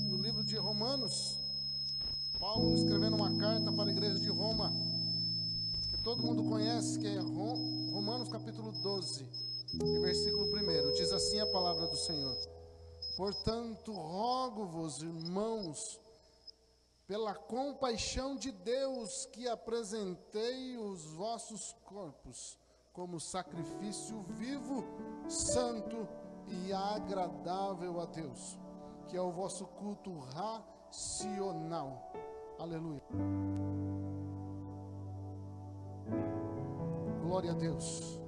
No livro de Romanos, Paulo escrevendo uma carta para a igreja de Roma, que todo mundo conhece, que é Romanos capítulo 12, versículo 1, diz assim a palavra do Senhor: portanto, rogo-vos, irmãos, pela compaixão de Deus, que apresentei os vossos corpos como sacrifício vivo, santo e agradável a Deus, que é o vosso culto racional. Aleluia. Glória a Deus.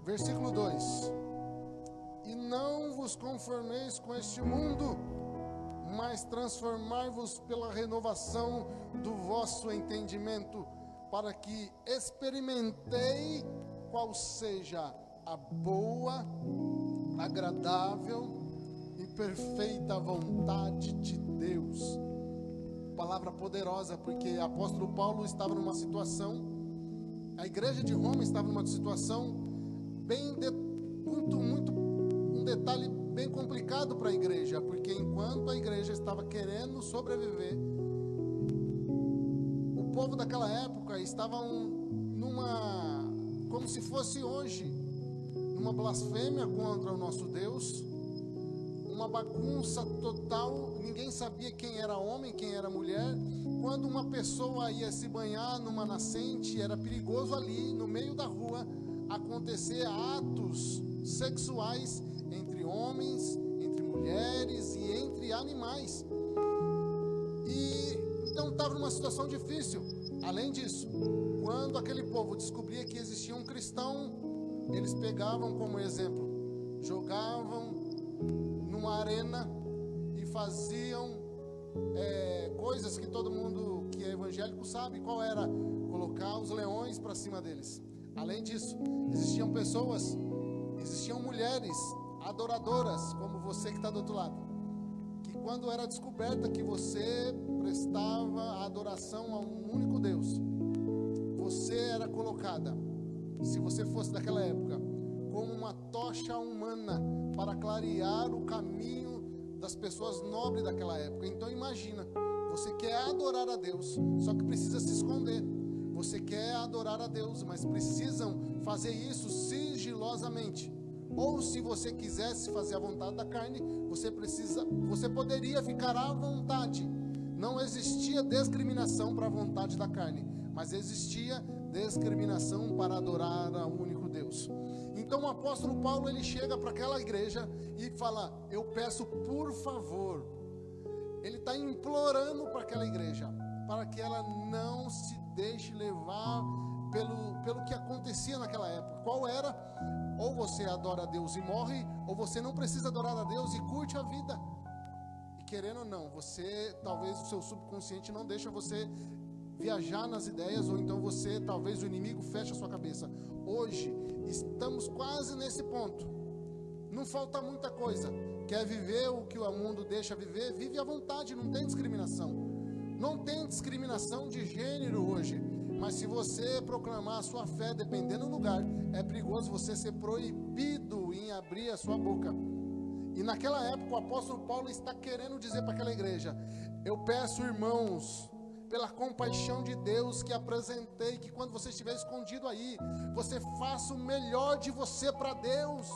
Versículo 2: e não vos conformeis com este mundo, mas transformai-vos pela renovação do vosso entendimento, para que experimentei qual seja a boa, agradável e perfeita vontade de Deus. Palavra poderosa, porque o apóstolo Paulo estava numa situação, a igreja de Roma estava numa situação um detalhe bem complicado para a igreja, porque enquanto a igreja estava querendo sobreviver, o povo daquela época estava como se fosse hoje, numa blasfêmia contra o nosso Deus, uma bagunça total, ninguém sabia quem era homem, quem era mulher. Quando uma pessoa ia se banhar numa nascente, era perigoso ali, no meio da rua, acontecer atos sexuais entre homens, entre mulheres e entre animais. E então estava numa situação difícil. Além disso, quando aquele povo descobria que existia um cristão, eles pegavam como exemplo, jogavam numa arena e faziam coisas que todo mundo que é evangélico sabe qual era: colocar os leões para cima deles. Além disso, existiam mulheres adoradoras, como você que está do outro lado, que quando era descoberta que você prestava adoração a um único Deus, você era colocada, se você fosse daquela época, como uma tocha humana para clarear o caminho das pessoas nobres daquela época. Então imagina, você quer adorar a Deus, só que precisa se esconder. Você quer adorar a Deus, mas precisam fazer isso sigilosamente. Ou se você quisesse fazer a vontade da carne, você poderia ficar à vontade. Não existia discriminação para a vontade da carne, mas existia discriminação para adorar ao único Deus. Então o apóstolo Paulo, ele chega para aquela igreja e fala: eu peço por favor. Ele está implorando para aquela igreja, para que ela não se deixe levar pelo que acontecia naquela época. Qual era? Ou você adora a Deus e morre, ou você não precisa adorar a Deus e curte a vida. E querendo ou não, talvez o seu subconsciente não deixa você viajar nas ideias, ou então talvez o inimigo feche a sua cabeça. Hoje estamos quase nesse ponto. Não falta muita coisa. Quer viver o que o mundo deixa viver? Vive à vontade, não tem discriminação. Não tem discriminação de gênero hoje. Mas se você proclamar a sua fé, dependendo do lugar, é perigoso você ser proibido em abrir a sua boca. E naquela época o apóstolo Paulo está querendo dizer para aquela igreja: eu peço, irmãos, pela compaixão de Deus que apresentei, que quando você estiver escondido aí, você faça o melhor de você para Deus.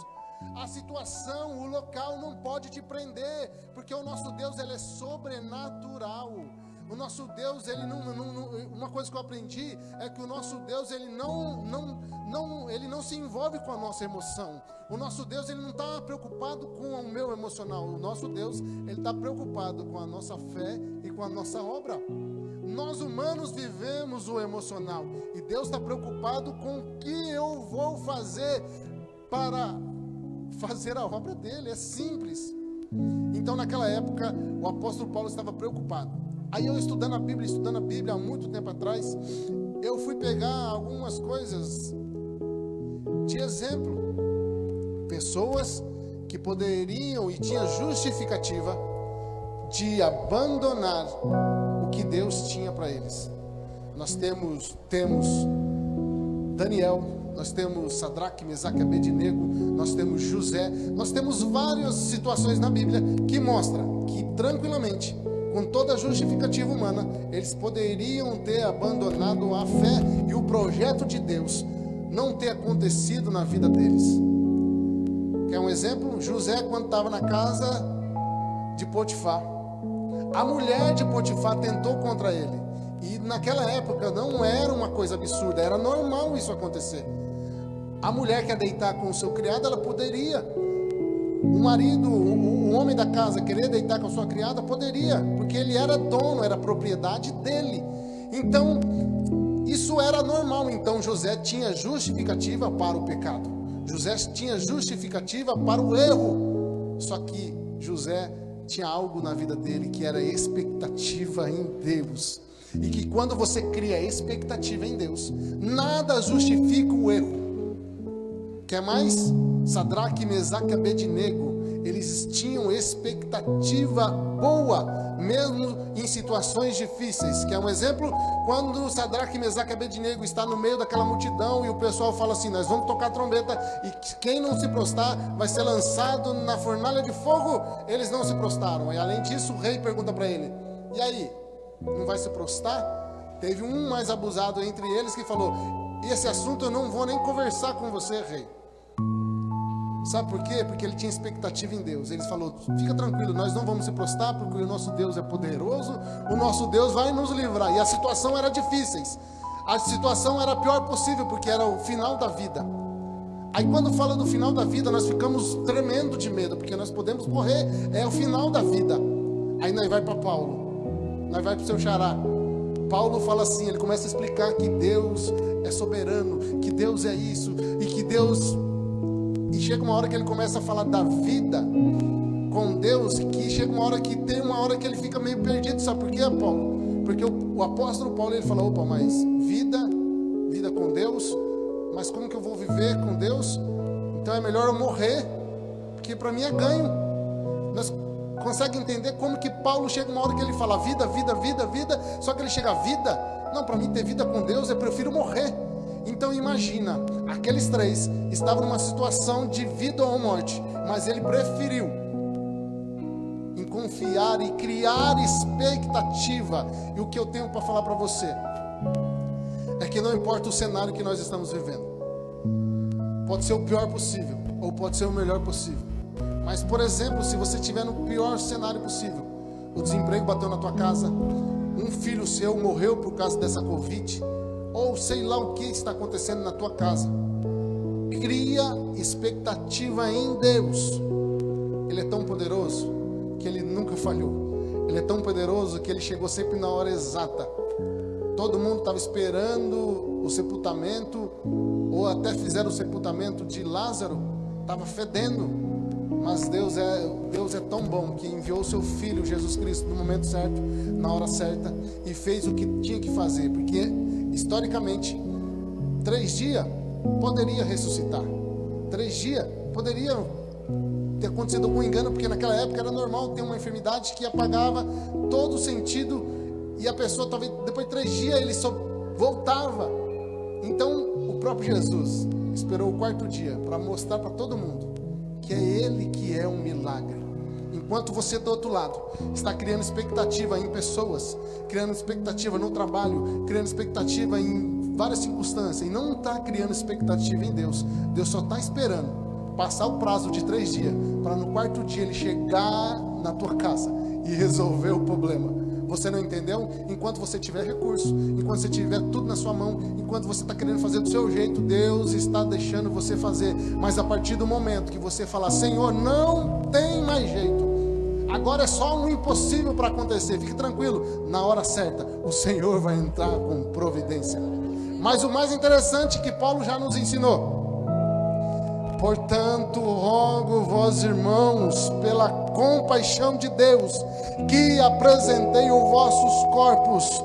A situação, o local não pode te prender, porque o nosso Deus, ele é sobrenatural. O nosso Deus, ele uma coisa que eu aprendi é que o nosso Deus, ele não se envolve com a nossa emoção. O nosso Deus, ele não está preocupado com o meu emocional. O nosso Deus, ele está preocupado com a nossa fé e com a nossa obra. Nós humanos vivemos o emocional, e Deus está preocupado com o que eu vou fazer para fazer a obra dele. É simples. Então naquela época o apóstolo Paulo estava preocupado. Aí eu estudando a Bíblia há muito tempo atrás, eu fui pegar algumas coisas de exemplo. Pessoas que poderiam e tinham justificativa de abandonar o que Deus tinha para eles. Nós temos Daniel, nós temos Sadraque, Mesaque e Abednego, nós temos José, nós temos várias situações na Bíblia que mostram que tranquilamente, com toda a justificativa humana, eles poderiam ter abandonado a fé e o projeto de Deus não ter acontecido na vida deles. Quer um exemplo? José, quando estava na casa de Potifar, a mulher de Potifar tentou contra ele, e naquela época não era uma coisa absurda, era normal isso acontecer. A mulher quer deitar com o seu criado, ela poderia. O marido, o homem da casa querer deitar com a sua criada, poderia, porque ele era dono, era propriedade dele. Então, isso era normal. Então, José tinha justificativa para o pecado. José tinha justificativa para o erro. Só que José tinha algo na vida dele que era expectativa em Deus. E que quando você cria expectativa em Deus, nada justifica o erro. Quer mais? Sadraque, Mesaque e Abednego, eles tinham expectativa boa, mesmo em situações difíceis. Quer um exemplo? Quando Sadraque, Mesaque e Abednego está no meio daquela multidão e o pessoal fala assim: nós vamos tocar a trombeta e quem não se prostrar vai ser lançado na fornalha de fogo. Eles não se prostraram. E além disso, o rei pergunta para ele: e aí, não vai se prostrar? Teve um mais abusado entre eles que falou: esse assunto eu não vou nem conversar com você, rei. Sabe por quê? Porque ele tinha expectativa em Deus. Ele falou: fica tranquilo, nós não vamos se prostrar, porque o nosso Deus é poderoso, o nosso Deus vai nos livrar. E a situação era difícil, a situação era a pior possível, porque era o final da vida. Aí quando fala do final da vida, nós ficamos tremendo de medo, porque nós podemos morrer, é o final da vida. Aí nós vai para Paulo, nós vai para o seu xará. Paulo fala assim, ele começa a explicar que Deus é soberano, que Deus é isso, e que Deus... E chega uma hora que ele começa a falar da vida com Deus, que chega uma hora que tem uma hora que ele fica meio perdido. Sabe por quê, Paulo? Porque o apóstolo Paulo, ele fala: opa, mas vida com Deus, mas como que eu vou viver com Deus? Então é melhor eu morrer, porque para mim é ganho. Nós conseguimos entender como que Paulo chega uma hora que ele fala vida, só que ele chega a vida, não, para mim ter vida com Deus, eu prefiro morrer. Então imagina, aqueles três estavam numa situação de vida ou morte, mas ele preferiu em confiar e criar expectativa. E o que eu tenho para falar para você é que não importa o cenário que nós estamos vivendo, pode ser o pior possível ou pode ser o melhor possível, mas por exemplo, se você estiver no pior cenário possível, o desemprego bateu na tua casa, um filho seu morreu por causa dessa Covid, ou sei lá o que está acontecendo na tua casa, cria expectativa em Deus. Ele é tão poderoso que ele nunca falhou. Ele é tão poderoso que ele chegou sempre na hora exata. Todo mundo estava esperando o sepultamento, ou até fizeram o sepultamento de Lázaro, estava fedendo, mas Deus é tão bom que enviou o seu Filho Jesus Cristo no momento certo, na hora certa, e fez o que tinha que fazer, porque historicamente 3 dias poderia ressuscitar, 3 dias poderia ter acontecido algum engano, porque naquela época era normal ter uma enfermidade que apagava todo o sentido, e a pessoa talvez depois de 3 dias ele só voltava. Então o próprio Jesus esperou o 4º dia para mostrar para todo mundo que é Ele que é um milagre. Enquanto você do outro lado está criando expectativa em pessoas, criando expectativa no trabalho, criando expectativa em várias circunstâncias, e não está criando expectativa em Deus, Deus só está esperando passar o prazo de 3 dias, para no 4º dia Ele chegar na tua casa e resolver o problema. Você não entendeu? Enquanto você tiver recurso, enquanto você tiver tudo na sua mão, enquanto você está querendo fazer do seu jeito, Deus está deixando você fazer. Mas a partir do momento que você falar: Senhor, não tem mais jeito, agora é só um impossível para acontecer, fique tranquilo, na hora certa o Senhor vai entrar com providência. Mas o mais interessante que Paulo já nos ensinou: portanto, rogo vós, irmãos, pela compaixão de Deus, que apresentei os vossos corpos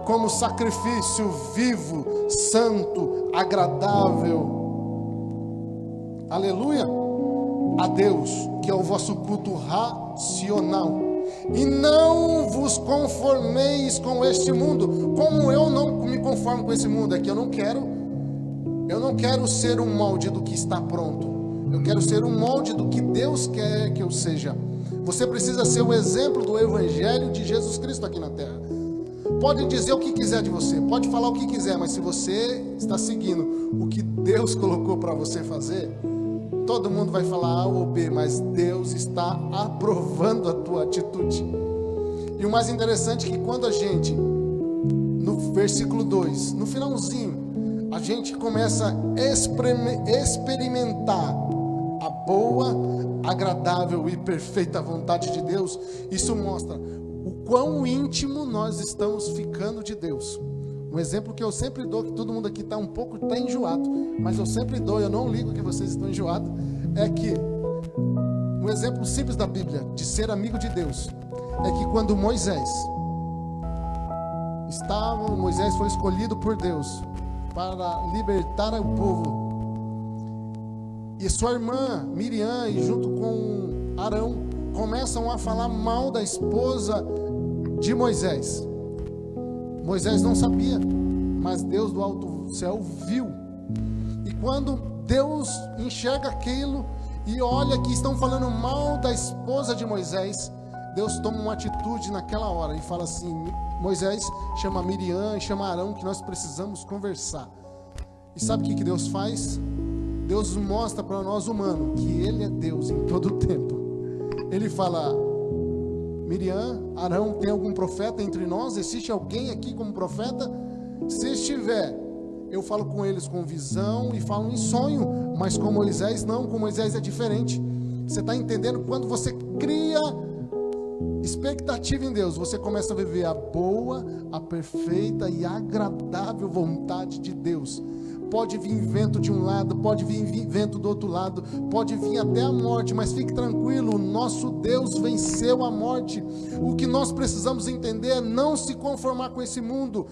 como sacrifício vivo, santo, agradável, aleluia, a Deus, que é o vosso culto racional. E não vos conformeis com este mundo. Como eu não me conformo com esse mundo? É que eu não quero Eu não quero ser um molde do que está pronto. Eu quero ser um molde do que Deus quer que eu seja. Você precisa ser o exemplo do Evangelho de Jesus Cristo aqui na terra. Pode dizer o que quiser de você, pode falar o que quiser, mas se você está seguindo o que Deus colocou para você fazer, todo mundo vai falar A ou B, mas Deus está aprovando a tua atitude. E o mais interessante é que quando a gente, no versículo 2, no finalzinho, a gente começa a experimentar a boa, agradável e perfeita vontade de Deus. Isso mostra o quão íntimo nós estamos ficando de Deus. Um exemplo que eu sempre dou, que todo mundo aqui está enjoado, mas eu sempre dou, eu não ligo que vocês estão enjoados, é que um exemplo simples da Bíblia de ser amigo de Deus é que quando Moisés foi escolhido por Deus para libertar o povo, e sua irmã Miriam, e junto com Arão, começam a falar mal da esposa de Moisés. Moisés não sabia, mas Deus do alto céu viu. E quando Deus enxerga aquilo e olha que estão falando mal da esposa de Moisés, Deus toma uma atitude naquela hora e fala assim: Moisés, chama Miriam e chama Arão, que nós precisamos conversar. E sabe o que Deus faz? Deus mostra para nós humanos que Ele é Deus em todo o tempo. Ele fala: Miriam, Arão, tem algum profeta entre nós? Existe alguém aqui como profeta? Se estiver, eu falo com eles com visão e falo em sonho, mas com Moisés não, com Moisés é diferente. Você está entendendo? Quando você cria expectativa em Deus, você começa a viver a boa, a perfeita e agradável vontade de Deus. Pode vir vento de um lado, pode vir vento do outro lado, pode vir até a morte, mas fique tranquilo, o nosso Deus venceu a morte. O que nós precisamos entender é não se conformar com esse mundo,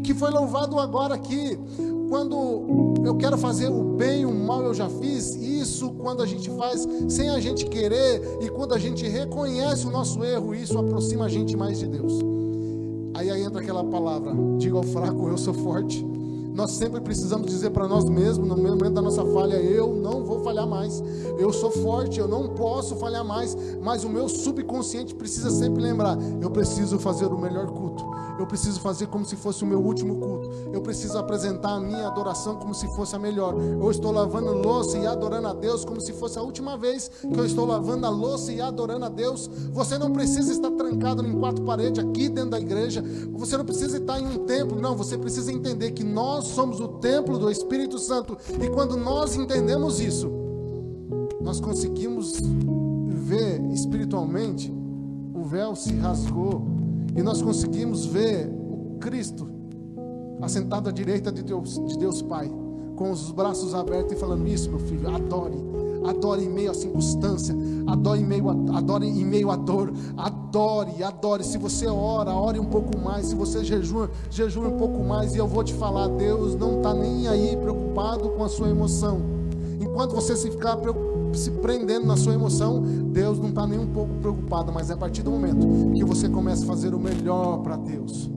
que foi louvado agora aqui. Quando eu quero fazer o bem, o mal eu já fiz. Isso quando a gente faz sem a gente querer, e quando a gente reconhece o nosso erro, isso aproxima a gente mais de Deus. Aí entra aquela palavra: diga ao fraco, eu sou forte. Nós sempre precisamos dizer para nós mesmos, no momento da nossa falha: eu não vou falhar mais, eu sou forte, eu não posso falhar mais. Mas o meu subconsciente precisa sempre lembrar: eu preciso fazer o melhor culto, eu preciso fazer como se fosse o meu último culto, eu preciso apresentar a minha adoração como se fosse a melhor. Eu estou lavando louça e adorando a Deus como se fosse a última vez que eu estou lavando a louça e adorando a Deus. Você não precisa estar trancado em quatro paredes aqui dentro da igreja, você não precisa estar em um templo, não. Você precisa entender que nós somos o templo do Espírito Santo, e quando nós entendemos isso, nós conseguimos ver espiritualmente, o véu se rasgou e nós conseguimos ver o Cristo assentado à direita de Deus Pai, com os braços abertos e falando: isso, meu filho, adore em meio à circunstância, adore em meio à dor, adore. Se você ore um pouco mais, se você jejue um pouco mais. E eu vou te falar, Deus não está nem aí preocupado com a sua emoção. Enquanto você se ficar se prendendo na sua emoção, Deus não está nem um pouco preocupado. Mas é a partir do momento que você começa a fazer o melhor para Deus,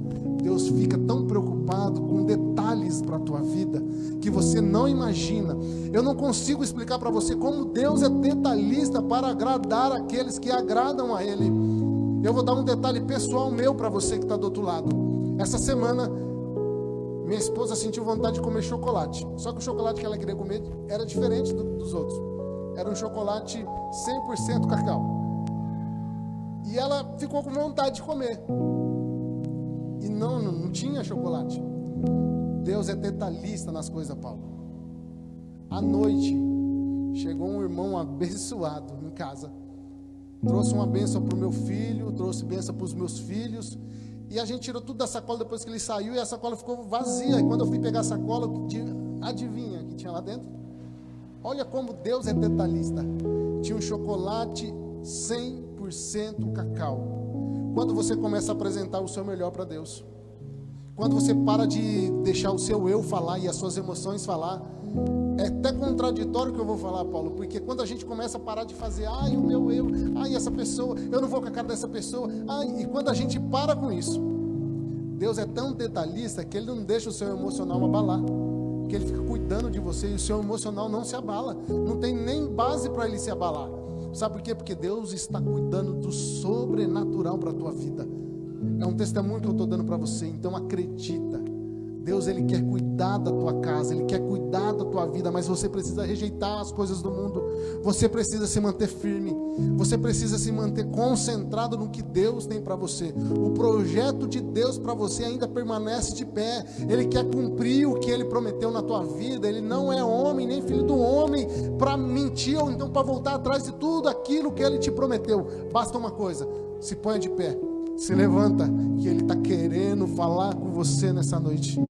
Deus fica tão preocupado com detalhes para a tua vida que você não imagina. Eu não consigo explicar para você como Deus é detalhista para agradar aqueles que agradam a Ele. Eu vou dar um detalhe pessoal meu para você que está do outro lado. Essa semana, minha esposa sentiu vontade de comer chocolate. Só que o chocolate que ela queria comer era diferente dos outros. Era um chocolate 100% cacau. E ela ficou com vontade de comer. E não tinha chocolate. Deus é detalhista nas coisas, Paulo. À noite, chegou um irmão abençoado em casa. Trouxe uma bênção para o meu filho, trouxe bênção para os meus filhos. E a gente tirou tudo da sacola depois que ele saiu, e a sacola ficou vazia. E quando eu fui pegar a sacola, adivinha o que tinha lá dentro? Olha como Deus é detalhista. Tinha um chocolate 100% cacau. Quando você começa a apresentar o seu melhor para Deus, quando você para de deixar o seu eu falar e as suas emoções falar, é até contraditório o que eu vou falar, Paulo, porque quando a gente começa a parar de fazer, ai, o meu eu, ai, essa pessoa, eu não vou com a cara dessa pessoa, ai, e quando a gente para com isso, Deus é tão detalhista que Ele não deixa o seu emocional abalar. que Ele fica cuidando de você e o seu emocional não se abala. Não tem nem base para ele se abalar. Sabe por quê? Porque Deus está cuidando do sobrenatural para a tua vida. É um testemunho que eu estou dando para você. Então acredita. Deus, Ele quer cuidar da tua casa, Ele quer cuidar da tua vida, mas você precisa rejeitar as coisas do mundo, você precisa se manter firme, você precisa se manter concentrado no que Deus tem para você. O projeto de Deus para você ainda permanece de pé. Ele quer cumprir o que Ele prometeu na tua vida. Ele não é homem, nem filho do homem, para mentir ou então para voltar atrás de tudo aquilo que Ele te prometeu. Basta uma coisa: se ponha de pé, se levanta, que Ele está querendo falar com você nessa noite.